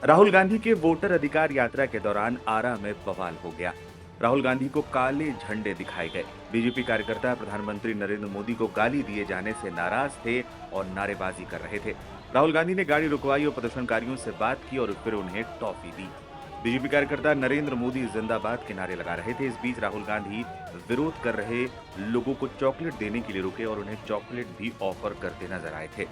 राहुल गांधी के वोटर अधिकार यात्रा के दौरान आरा में बवाल हो गया। राहुल गांधी को काले झंडे दिखाए गए। बीजेपी कार्यकर्ता प्रधानमंत्री नरेंद्र मोदी को गाली दिए जाने से नाराज थे और नारेबाजी कर रहे थे। राहुल गांधी ने गाड़ी रुकवाई और प्रदर्शनकारियों से बात की और फिर उन्हें टॉफी दी। बीजेपी कार्यकर्ता नरेंद्र मोदी जिंदाबाद के नारे लगा रहे थे। इस बीच राहुल गांधी विरोध कर रहे लोगों को चॉकलेट देने के लिए रुके और उन्हें चॉकलेट भी ऑफर करते नजर आए थे।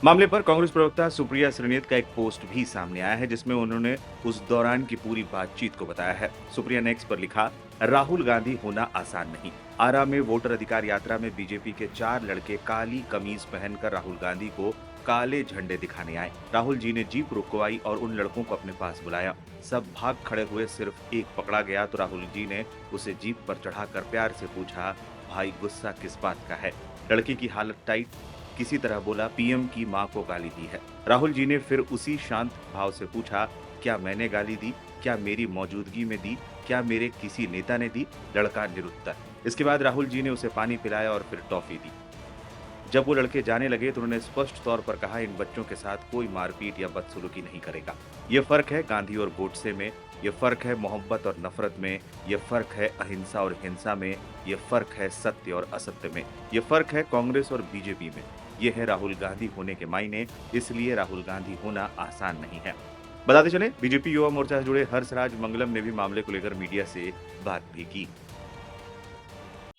मामले पर कांग्रेस प्रवक्ता सुप्रिया श्रीनेत का एक पोस्ट भी सामने आया है, जिसमें उन्होंने उस दौरान की पूरी बातचीत को बताया है। सुप्रिया ने एक्स पर लिखा, राहुल गांधी होना आसान नहीं। आरा में वोटर अधिकार यात्रा में बीजेपी के 4 लड़के काली कमीज पहनकर राहुल गांधी को काले झंडे दिखाने आए। राहुल जी ने जीप रुकवाई और उन लड़कों को अपने पास बुलाया। सब भाग खड़े हुए, सिर्फ एक पकड़ा गया तो राहुल जी ने उसे जीप पर चढ़ाकर प्यार से पूछा, भाई गुस्सा किस बात का है? लड़की की हालत टाइट, किसी तरह बोला, पीएम की मां को गाली दी है। राहुल जी ने फिर उसी शांत भाव से पूछा, क्या मैंने गाली दी? क्या मेरी मौजूदगी में दी? क्या मेरे किसी नेता ने दी? लड़का निरुत्तर। इसके बाद राहुल जी ने उसे पानी पिलाया और फिर टॉफी दी। जब वो लड़के जाने लगे तो उन्होंने स्पष्ट तौर पर कहा, इन बच्चों के साथ कोई मारपीट या बदसलूकी नहीं करेगा। ये फर्क है गांधी और गोडसे में, ये फर्क है मोहब्बत और नफरत में, ये फर्क है अहिंसा और हिंसा में, ये फर्क है सत्य और असत्य में, ये फर्क है कांग्रेस और बीजेपी में। ये है राहुल गांधी होने के मायने, इसलिए राहुल गांधी होना आसान नहीं है। बताते चले, बीजेपी युवा मोर्चा से जुड़े हर्षराज मंगलम ने भी मामले को लेकर मीडिया से बात भी की।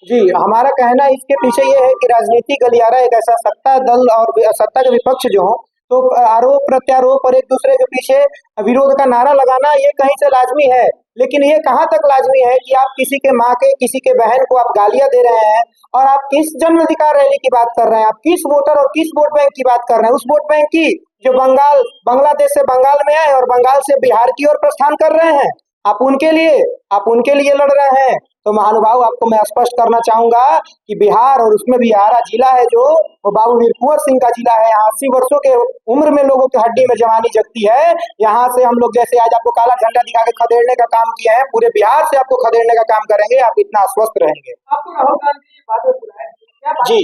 जी, हमारा कहना इसके पीछे ये है कि राजनीति गलियारा एक ऐसा सत्ता दल और सत्ता के विपक्ष जो हो, तो आरोप प्रत्यारोप और एक दूसरे के पीछे विरोध का नारा लगाना ये कहीं से लाजमी है, लेकिन ये कहाँ तक लाजमी है कि आप किसी के माँ के, किसी के बहन को आप गालियां दे रहे हैं और आप किस जन अधिकार रैली की बात कर रहे हैं, आप किस वोटर और किस वोट बैंक की बात कर रहे हैं, उस वोट बैंक की जो बांग्लादेश से बंगाल में आए और बंगाल से बिहार की ओर प्रस्थान कर रहे हैं। आप उनके लिए लड़ रहे हैं। तो महानुभाव, आपको मैं स्पष्ट करना चाहूंगा कि बिहार और उसमें भी आरा जिला है जो वो बाबू वीर कुंवर सिंह का जिला है। यहाँ 80 वर्षों के उम्र में लोगों की हड्डी में जवानी जगती है। यहाँ से हम लोग जैसे आज आपको काला झंडा दिखा के खदेड़ने का काम किया है, पूरे बिहार से आपको खदेड़ने का काम करेंगे। आप इतना आश्वस्त रहेंगे। आपको राहुल गांधी बात बुलाए जी,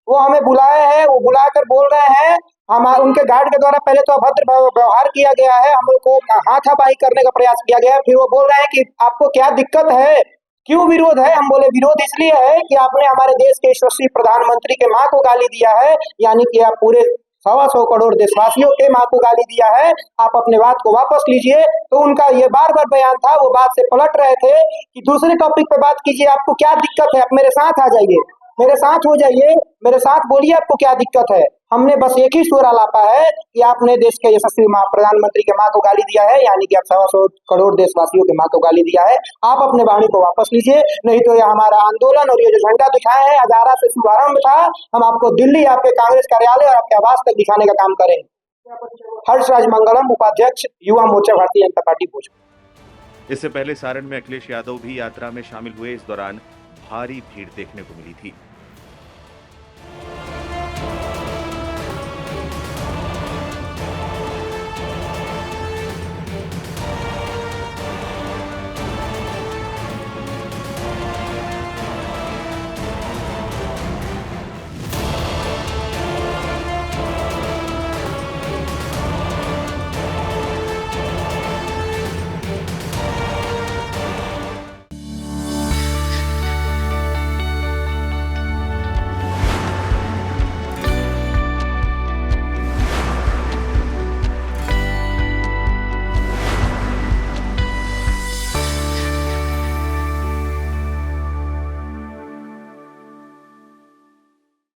वो हमें बुलाए हैं, वो बुलाकर बोल रहे हैं, हम उनके गार्ड के द्वारा पहले तो अभद्र व्यवहार किया गया है, हम लोग को हाथापाई करने का प्रयास किया गया है। फिर वो बोल रहे हैं कि आपको क्या दिक्कत है, क्यों विरोध है? हम बोले विरोध इसलिए है कि आपने हमारे देश के यशस्वी प्रधानमंत्री के मां को गाली दिया है, यानी कि आप पूरे 125 करोड़ देशवासियों के मां को गाली दिया है। आप अपने बात को वापस लीजिए। तो उनका ये बार बार बयान था, वो बात से पलट रहे थे कि दूसरे टॉपिक पे बात कीजिए, आपको क्या दिक्कत है, आप मेरे साथ आ जाइए, मेरे साथ हो जाइए, मेरे साथ बोलिए, आपको क्या दिक्कत है। हमने बस एक ही सुर आलापा है कि आपने देश के यशस्वी प्रधानमंत्री के मां को गाली दिया है, यानी कि आप 125 करोड़ देशवासियों के मां को गाली दिया है। आप अपने वाणी को वापस लीजिए, नहीं तो ये हमारा आंदोलन और ये जो झंडा दिखाए हैं हजारा से शुभारंभ था, हम आपको दिल्ली आपके कांग्रेस कार्यालय और आपके आवास तक दिखाने का काम करेंगे। हर्षराज मंगलम, उपाध्यक्ष युवा मोर्चा भारतीय जनता पार्टी भोजपुर। इससे पहले सारण में अखिलेश यादव भी यात्रा में शामिल हुए। इस दौरान भारी भीड़ देखने को मिली थी।